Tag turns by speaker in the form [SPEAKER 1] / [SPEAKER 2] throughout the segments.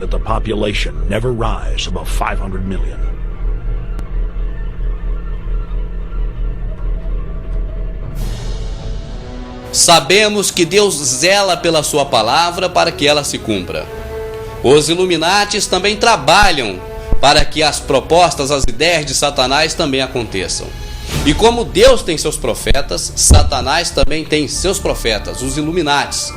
[SPEAKER 1] that the population never rise above 500 million.
[SPEAKER 2] Sabemos que Deus zela pela sua palavra para que ela se cumpra. Os Illuminatis também trabalham para que as propostas, as ideias de Satanás também aconteçam. E como Deus tem seus profetas, Satanás também tem seus profetas, os Illuminatis.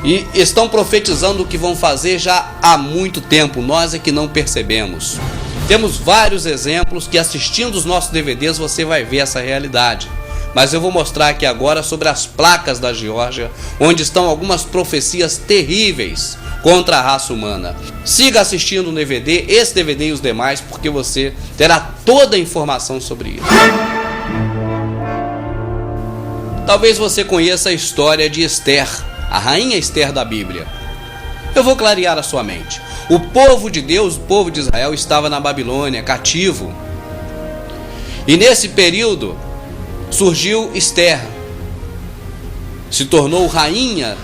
[SPEAKER 2] E estão profetizando o que vão fazer já há muito tempo, nós é que não percebemos. Temos vários exemplos que, assistindo os nossos DVDs, você vai ver essa realidade. Mas eu vou mostrar aqui agora sobre as placas da Geórgia, onde estão algumas profecias terríveis contra a raça humana. Siga assistindo o DVD, esse DVD e os demais, porque você terá toda a informação sobre isso. Talvez você conheça a história de Esther, a rainha Esther da Bíblia. Eu vou clarear a sua mente. O povo de Deus, o povo de Israel, estava na Babilônia, cativo. E nesse período surgiu Esther, se tornou rainha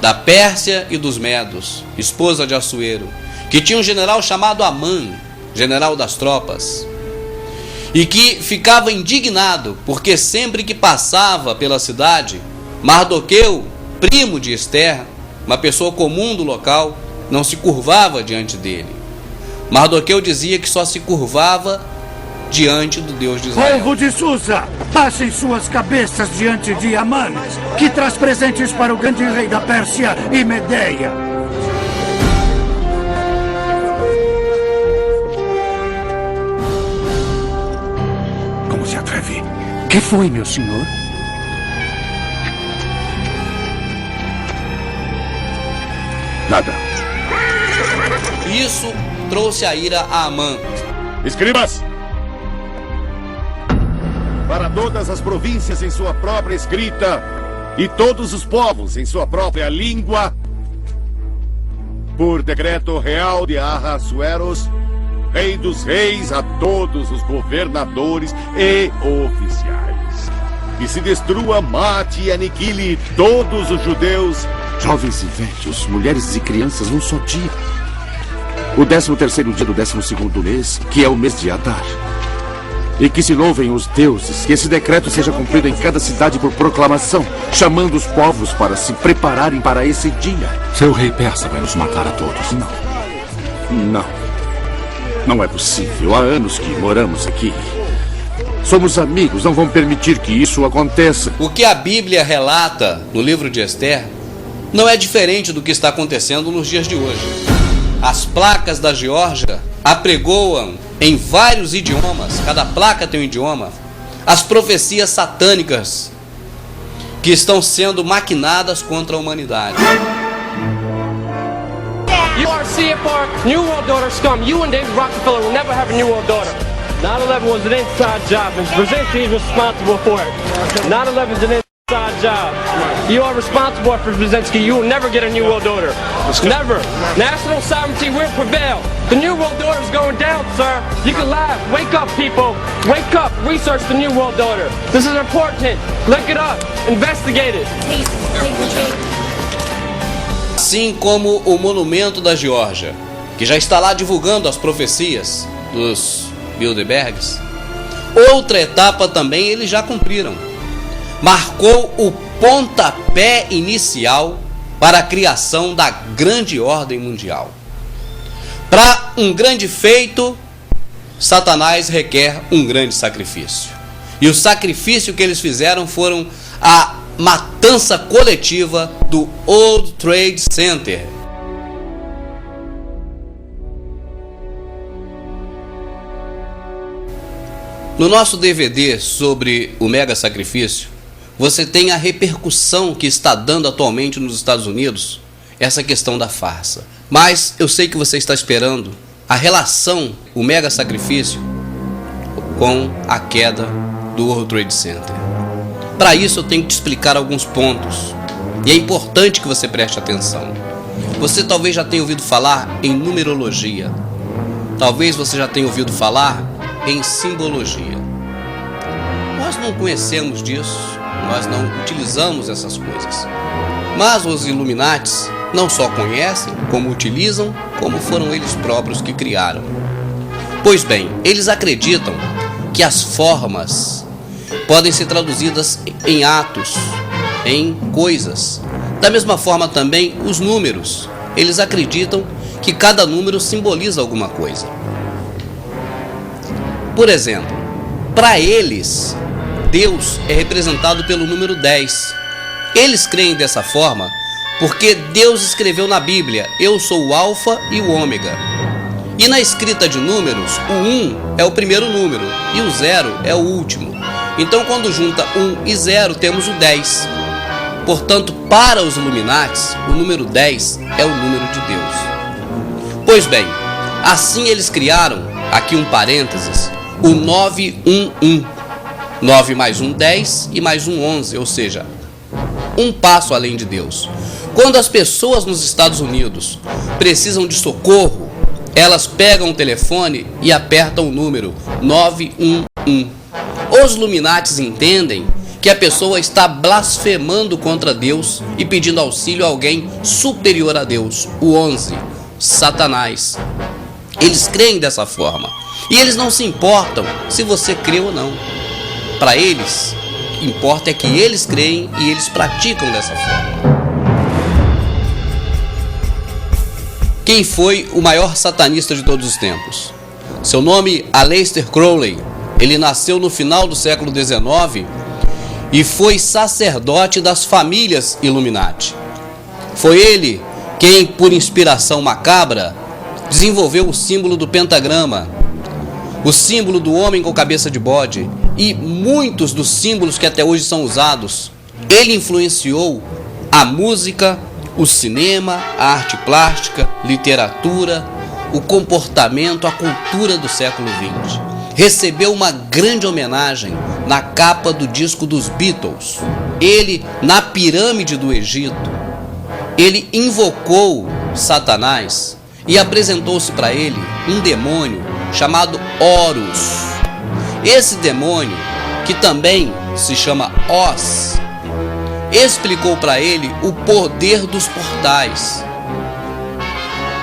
[SPEAKER 2] da Pérsia e dos Medos, esposa de Assuero, que tinha um general chamado Amã, general das tropas, e que ficava indignado porque sempre que passava pela cidade, Mardoqueu, primo de Esther, uma pessoa comum do local, não se curvava diante dele. Mardoqueu dizia que só se curvava diante do Deus de Israel.
[SPEAKER 3] Povo de Susa, passem suas cabeças diante de Amã, que traz presentes para o grande rei da Pérsia e Medeia. Como se atreve? Que foi, meu senhor? Nada.
[SPEAKER 2] Isso trouxe a ira a Amã.
[SPEAKER 4] Escribas! Para todas as províncias em sua própria escrita e todos os povos em sua própria língua, por decreto real de Ahasueros, rei dos reis, a todos os governadores e oficiais, que se destrua, mate e aniquile todos os judeus,
[SPEAKER 3] Jovens e velhos, mulheres e crianças num só dia. O 13º dia do 12º mês, que é o mês de Adar. E que se louvem os deuses, que esse decreto seja cumprido em cada cidade por proclamação, chamando os povos para se prepararem para esse dia.
[SPEAKER 5] Seu rei persa vai nos matar a todos.
[SPEAKER 3] Não. Não é possível. Há anos que moramos aqui. Somos amigos, não vão permitir que isso aconteça.
[SPEAKER 2] O que a Bíblia relata no livro de Esther não é diferente do que está acontecendo nos dias de hoje. As placas da Geórgia apregoam em vários idiomas, cada placa tem um idioma, as profecias satânicas que estão sendo maquinadas contra a humanidade.
[SPEAKER 6] You are CFR New World Order scum. You and David Rockefeller will never have a New World Order. 9/11 was an inside job, and Brzezinski is responsible for it. 9/11 is an inside job. You are responsible for Brzezinski. You will never get a New World Order. Never. National sovereignty will prevail. The New World Order is going down, sir. You can laugh. Wake up, people. Wake up. Research the New World Order. This is important. Look it up. Investigate it.
[SPEAKER 2] Assim como o monumento da Geórgia, que já está lá divulgando as profecias dos Bilderbergs, outra etapa também eles já cumpriram. Marcou o pontapé inicial para a criação da grande ordem mundial. Para um grande feito, Satanás requer um grande sacrifício. E o sacrifício que eles fizeram foram a matança coletiva do World Trade Center. No nosso DVD sobre o mega sacrifício, você tem a repercussão que está dando atualmente nos Estados Unidos essa questão da farsa. Mas eu sei que você está esperando a relação, o mega sacrifício, com a queda do World Trade Center. Para isso eu tenho que te explicar alguns pontos. E é importante que você preste atenção. Você talvez já tenha ouvido falar em numerologia. Talvez você já tenha ouvido falar em simbologia. Nós não conhecemos disso. Nós não utilizamos essas coisas. Mas os Illuminatis não só conhecem, como utilizam, como foram eles próprios que criaram. Pois bem, eles acreditam que as formas podem ser traduzidas em atos, em coisas. Da mesma forma também os números. Eles acreditam que cada número simboliza alguma coisa. Por exemplo, para eles, Deus é representado pelo número 10. Eles creem dessa forma porque Deus escreveu na Bíblia: eu sou o Alfa e o Ômega. E na escrita de números, o 1 é o primeiro número e o 0 é o último. Então, quando junta 1 e 0, temos o 10. Portanto, para os Illuminatis, o número 10 é o número de Deus. Pois bem, assim eles criaram, aqui um parênteses, o 911. 9 mais 1, 10 e mais 1, 11, ou seja, um passo além de Deus. Quando as pessoas nos Estados Unidos precisam de socorro, elas pegam o telefone e apertam o número 911. Os Illuminatis entendem que a pessoa está blasfemando contra Deus e pedindo auxílio a alguém superior a Deus, o 11, Satanás. Eles creem dessa forma e eles não se importam se você crê ou não. Para eles, importa é que eles creem e eles praticam dessa forma. Quem foi o maior satanista de todos os tempos? Seu nome é Aleister Crowley. Ele nasceu no final do século XIX e foi sacerdote das famílias Illuminati. Foi ele quem, por inspiração macabra, desenvolveu o símbolo do pentagrama, o símbolo do homem com cabeça de bode e muitos dos símbolos que até hoje são usados. Ele influenciou a música, o cinema, a arte plástica, literatura, o comportamento, a cultura do século XX. Recebeu uma grande homenagem na capa do disco dos Beatles. Ele, na pirâmide do Egito, ele invocou Satanás e apresentou-se para ele um demônio chamado Horus. Esse demônio, que também se chama Oz, explicou para ele o poder dos portais.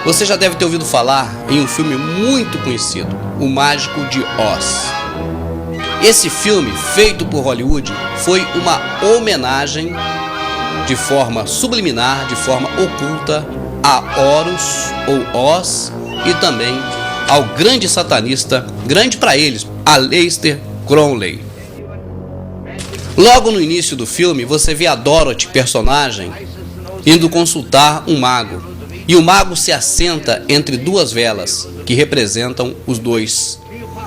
[SPEAKER 2] Você já deve ter ouvido falar em um filme muito conhecido, O Mágico de Oz. Esse filme, feito por Hollywood, foi uma homenagem de forma subliminar, de forma oculta, a Horus ou Oz e também ao grande satanista, grande para eles, Aleister Crowley. Logo no início do filme, você vê a Dorothy, personagem, indo consultar um mago. E o mago se assenta entre duas velas, que representam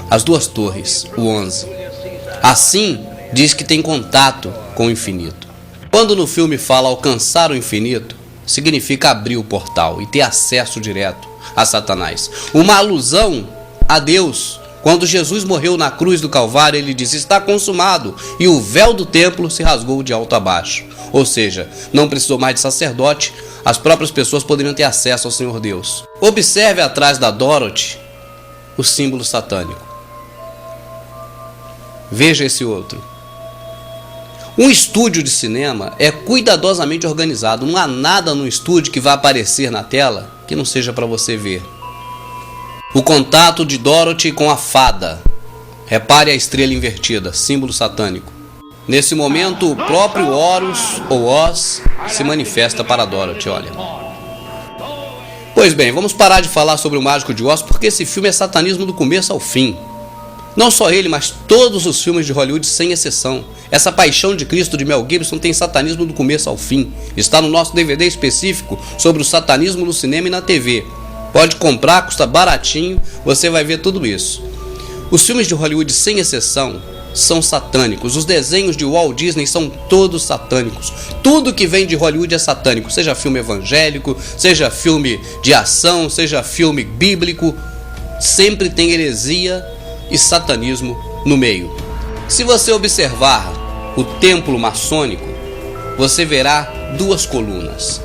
[SPEAKER 2] as duas torres, o 11. Assim, diz que tem contato com o infinito. Quando no filme fala alcançar o infinito, significa abrir o portal e ter acesso direto a Satanás. Uma alusão a Deus. Quando Jesus morreu na cruz do Calvário, ele disse: está consumado, e o véu do templo se rasgou de alto a baixo. Ou seja, não precisou mais de sacerdote, as próprias pessoas poderiam ter acesso ao Senhor Deus. Observe atrás da Dorothy o símbolo satânico. Veja esse outro. Um estúdio de cinema é cuidadosamente organizado. Não há nada no estúdio que vá aparecer na tela que não seja para você ver. O contato de Dorothy com a fada. Repare a estrela invertida, símbolo satânico. Nesse momento, o próprio Horus ou Oz se manifesta para Dorothy, olha. Pois bem, vamos parar de falar sobre o Mágico de Oz, porque esse filme é satanismo do começo ao fim. Não só ele, mas todos os filmes de Hollywood, sem exceção. Essa Paixão de Cristo de Mel Gibson tem satanismo do começo ao fim. Está no nosso DVD específico sobre o satanismo no cinema e na TV. Pode comprar, custa baratinho, você vai ver tudo isso. Os filmes de Hollywood, sem exceção, são satânicos. Os desenhos de Walt Disney são todos satânicos. Tudo que vem de Hollywood é satânico. Seja filme evangélico, seja filme de ação, seja filme bíblico. Sempre tem heresia e satanismo no meio. Se você observar o templo maçônico, você verá duas colunas.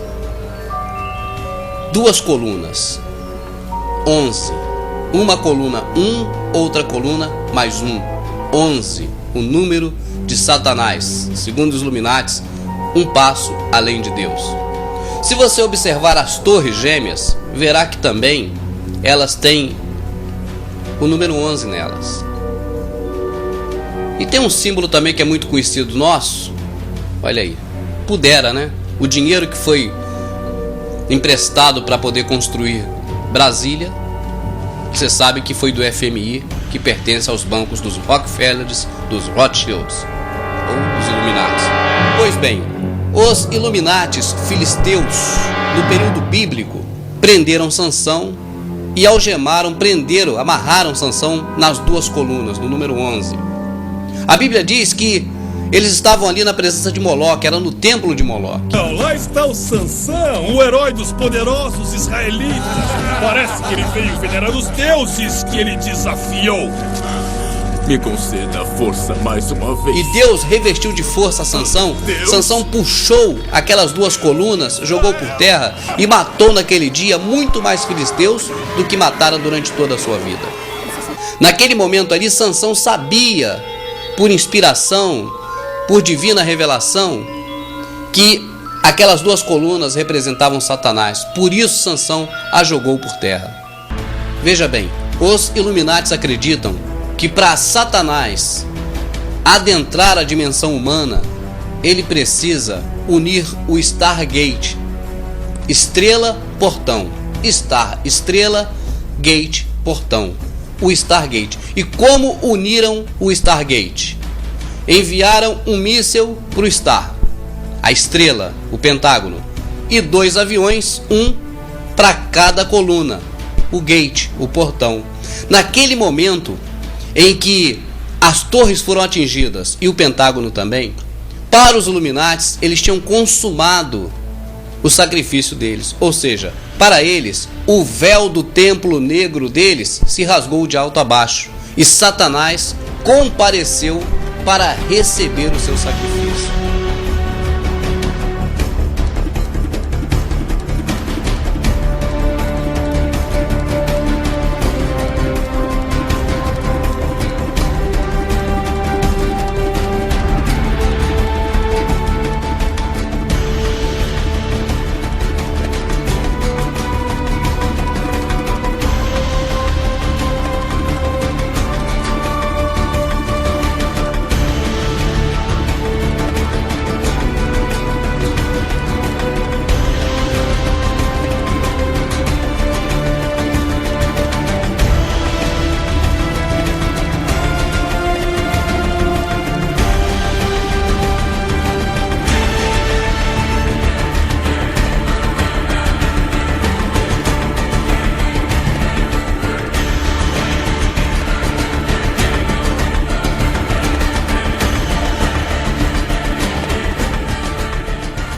[SPEAKER 2] 11. Uma coluna 1, outra coluna mais 1. 11. O número de Satanás. Segundo os Illuminatis, um passo além de Deus. Se você observar as torres gêmeas, verá que também elas têm o número 11 nelas. E tem um símbolo também que é muito conhecido nosso. Olha aí, Pudera, né? O dinheiro que foi emprestado para poder construir Brasília, você sabe que foi do FMI, que pertence aos bancos dos Rockefellers, dos Rothschilds ou dos Illuminati. Pois bem, os Illuminatis filisteus, no período bíblico, prenderam Sansão e algemaram, amarraram Sansão nas duas colunas, no número 11. A Bíblia diz que eles estavam ali na presença de Moloque, era no templo de Moloque.
[SPEAKER 7] Lá está o Sansão, o herói dos poderosos israelitas. Parece que ele veio venerar os deuses que ele desafiou. Me conceda força mais uma vez.
[SPEAKER 2] E Deus revestiu de força Sansão. Sansão puxou aquelas duas colunas, jogou por terra e matou naquele dia muito mais filisteus do que matara durante toda a sua vida. Naquele momento ali, Sansão sabia, por inspiração, por divina revelação, que aquelas duas colunas representavam Satanás. Por isso Sansão a jogou por terra. Veja bem, os Illuminatis acreditam que para Satanás adentrar a dimensão humana, ele precisa unir o Stargate. Estrela, portão. Star, estrela, gate, portão. O Stargate. E como uniram o Stargate? Enviaram um míssil para o Star, a estrela, o Pentágono, e 2 aviões, um para cada coluna, o gate, o portão. Naquele momento em que as torres foram atingidas e o Pentágono também, para os Illuminatis, eles tinham consumado o sacrifício deles, ou seja, para eles, o véu do templo negro deles se rasgou de alto a baixo e Satanás compareceu para receber o seu sacrifício.